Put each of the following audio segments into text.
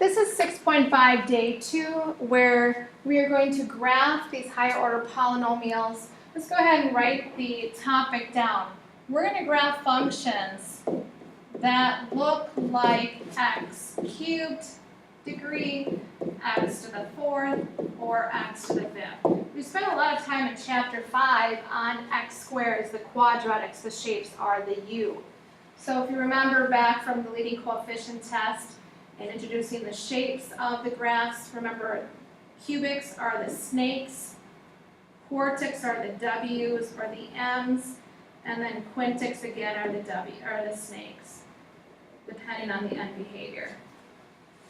This is 6.5 day 2 where we are going to graph these higher order polynomials. Let's go ahead and write the topic down. We're going to graph functions that look like x cubed degree, x to the 4th, or x to the 5th. We spent a lot of time in chapter 5 on x squares, the quadratics, the shapes are the u. So if you remember back from the leading coefficient test and introducing the shapes of the graphs, remember cubics are the snakes, quartics are the w's or the m's, and then quintics again are the snakes, depending on the end behavior.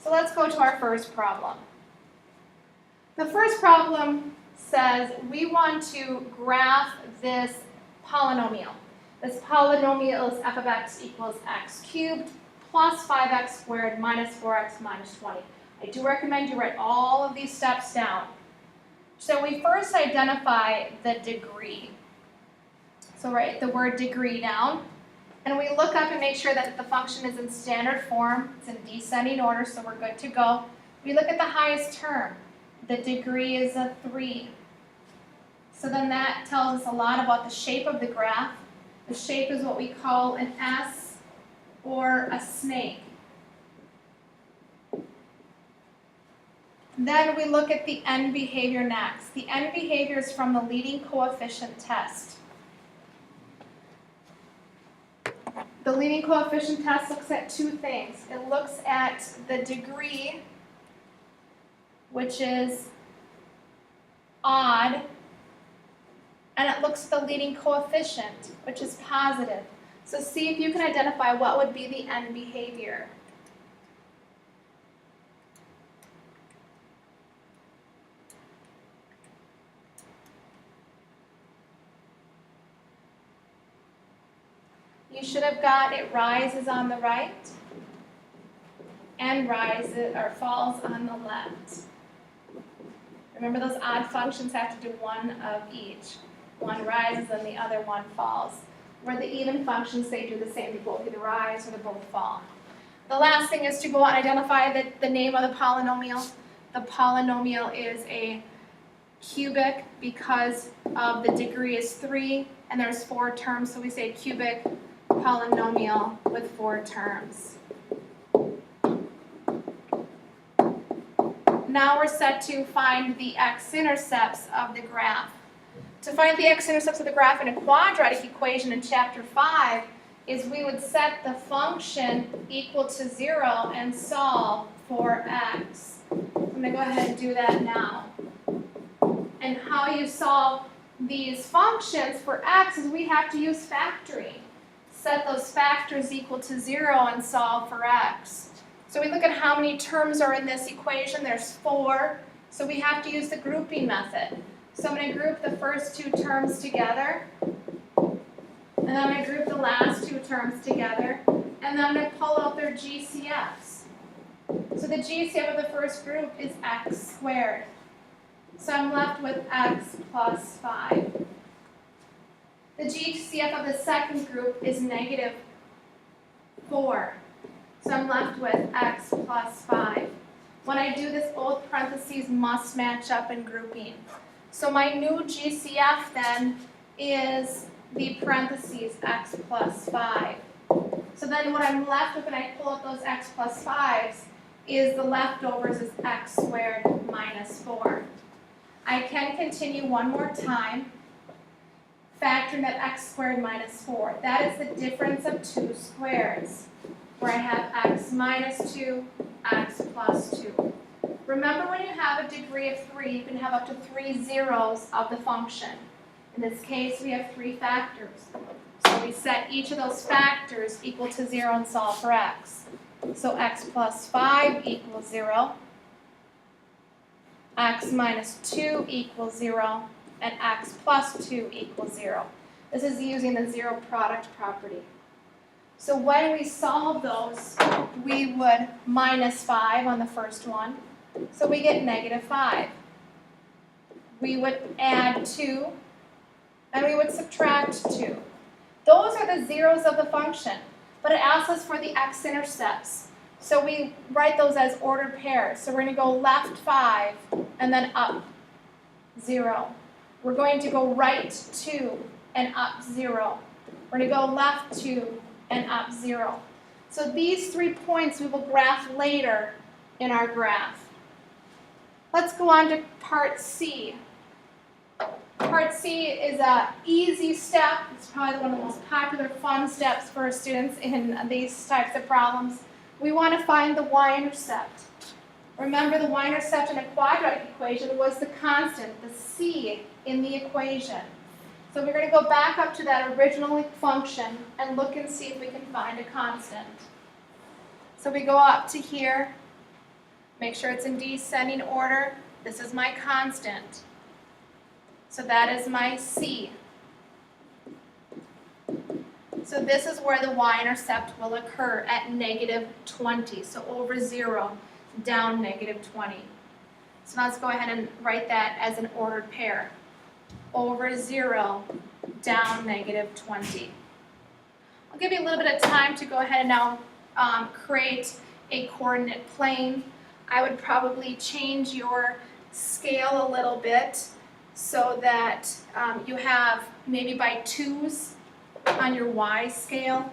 So let's go to our first problem. The first problem says we want to graph this polynomial. This polynomial is f of x equals x cubed plus 5x squared minus 4x minus 20. I do recommend you write all of these steps down. So we first identify the degree. So write the word degree down. And we look up and make sure that the function is in standard form. It's in descending order, so we're good to go. We look at the highest term. The degree is a 3. So then that tells us a lot about the shape of the graph. The shape is what we call an S or a snake. Then we look at the end behavior next. The end behavior is from the leading coefficient test. The leading coefficient test looks at two things. It looks at the degree, which is odd, and it looks at the leading coefficient, which is positive. So see if you can identify what would be the end behavior. You should have got it rises on the right and rises or falls on the left. Remember, those odd functions have to do one of each. One rises and the other one falls. Where the even functions, they do the same. They both either rise or they both fall. The last thing is to go out and identify the name of the polynomial. The polynomial is a cubic because of the degree is 3 and there's 4 terms, so we say cubic polynomial with 4 terms. Now we're set to find the x-intercepts of the graph. To find the x-intercepts of the graph in a quadratic equation in chapter 5 is we would set the function equal to 0 and solve for x. I'm going to go ahead and do that now. And how you solve these functions for x is we have to use factoring. Set those factors equal to 0 and solve for x. So we look at how many terms are in this equation. There's 4, so we have to use the grouping method. So I'm going to group the first 2 terms together, and then I'm going to group the last 2 terms together, and then I'm going to pull out their GCFs. So the GCF of the first group is x squared. So I'm left with x plus 5. The GCF of the second group is negative 4. So I'm left with x plus 5. When I do this, both parentheses must match up in grouping. So my new GCF then is the parentheses x plus 5. So then what I'm left with when I pull out those x plus 5s is the leftovers is x squared minus 4. I can continue one more time, factoring that x squared minus 4. That is the difference of 2 squares, where I have x minus 2, x plus 2. Remember, when you have a degree of 3, you can have up to 3 zeros of the function. In this case, we have 3 factors. So we set each of those factors equal to 0 and solve for x. So x plus 5 equals 0, x minus 2 equals 0, and x plus 2 equals 0. This is using the zero product property. So when we solve those, we would minus 5 on the first one. So we get negative 5. We would add 2, and we would subtract 2. Those are the zeros of the function, but it asks us for the x-intercepts. So we write those as ordered pairs. So we're going to go left 5 and then up 0. We're going to go right 2 and up 0. We're going to go left 2 and up 0. So these 3 points we will graph later in our graph. Let's go on to part C. Part C is an easy step. It's probably one of the most popular fun steps for students in these types of problems. We want to find the y-intercept. Remember, the y-intercept in a quadratic equation was the constant, the c, in the equation. So we're going to go back up to that original function and look and see if we can find a constant. So we go up to here, make sure it's in descending order. This is my constant. So that is my c. So this is where the y-intercept will occur at -20. So over 0, down -20. So now let's go ahead and write that as an ordered pair. Over 0, down -20. I'll give you a little bit of time to go ahead and now create a coordinate plane. I would probably change your scale a little bit so that you have maybe by 2's on your y scale.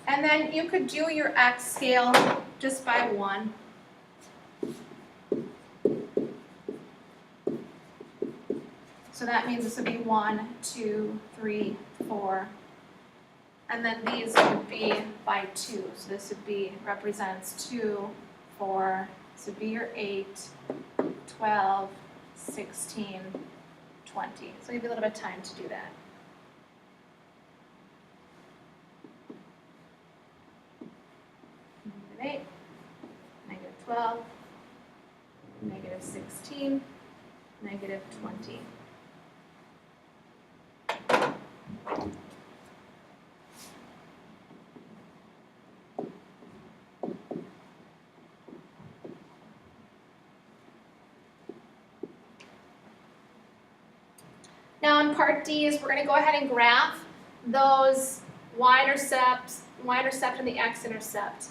And then you could do your x scale just by 1. So that means this would be 1, 2, 3, 4. And then these would be by 2. So this would be, represents 2, 4, this would be your 8, 12, 16, 20. So give you a little bit of time to do that. -8, -12, -16, -20. Now in part D is we're going to go ahead and graph those y-intercepts, y-intercept and the x-intercept.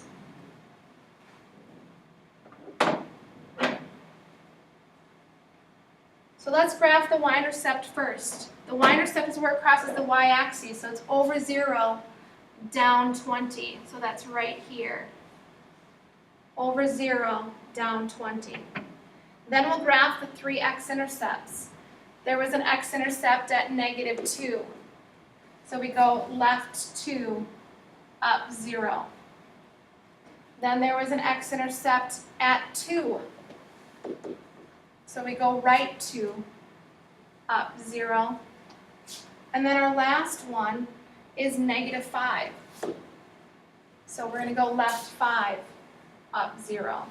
So let's graph the y-intercept first. The y-intercept is where it crosses the y-axis, so it's over 0, down 20. So that's right here. Over 0, down 20. Then we'll graph the 3 x-intercepts. There was an x-intercept at -2. So we go left 2, up 0. Then there was an x-intercept at 2. So we go right 2, up 0. And then our last one is -5. So we're going to go left 5, up 0.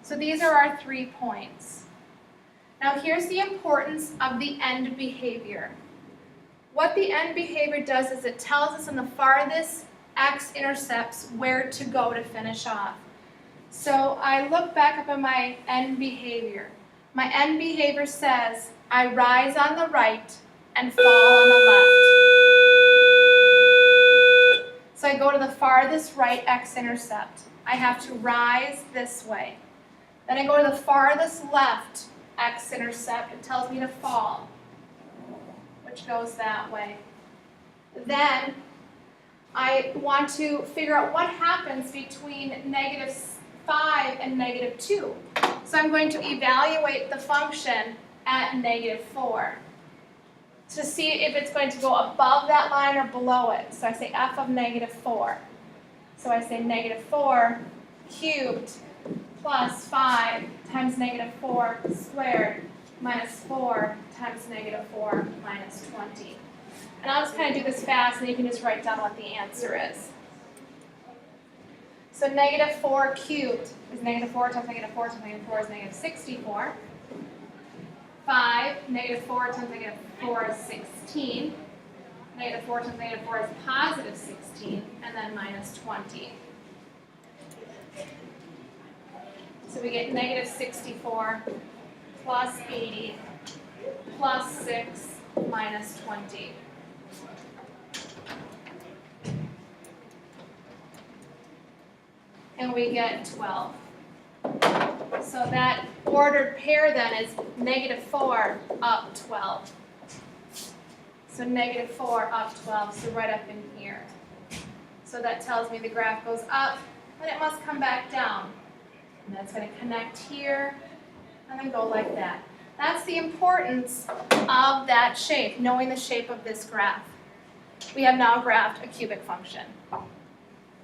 So these are our 3 points. Now here's the importance of the end behavior. What the end behavior does is it tells us in the farthest x-intercepts where to go to finish off. So I look back up at my end behavior. My end behavior says I rise on the right and fall on the left. So I go to the farthest right x-intercept. I have to rise this way. Then I go to the farthest left x-intercept. It tells me to fall, which goes that way. Then I want to figure out what happens between -5 and -2. So I'm going to evaluate the function at -4 to see if it's going to go above that line or below it. So I say f of -4. So I say -4 cubed plus 5 times -4 squared minus 4 times -4 minus 20. And I'll just kind of do this fast and you can just write down what the answer is. So -4 cubed is -4 times -4 times -4 is -64. 5, -4 times -4 is 16. -4 times -4 is positive 16, and then minus 20. So we get -64 plus 80 plus 6 minus 20. and we get 12. So that ordered pair then is -4 up 12. So -4 up 12, so right up in here. So that tells me the graph goes up, and it must come back down. And that's going to connect here, and then go like that. That's the importance of that shape, knowing the shape of this graph. We have now graphed a cubic function.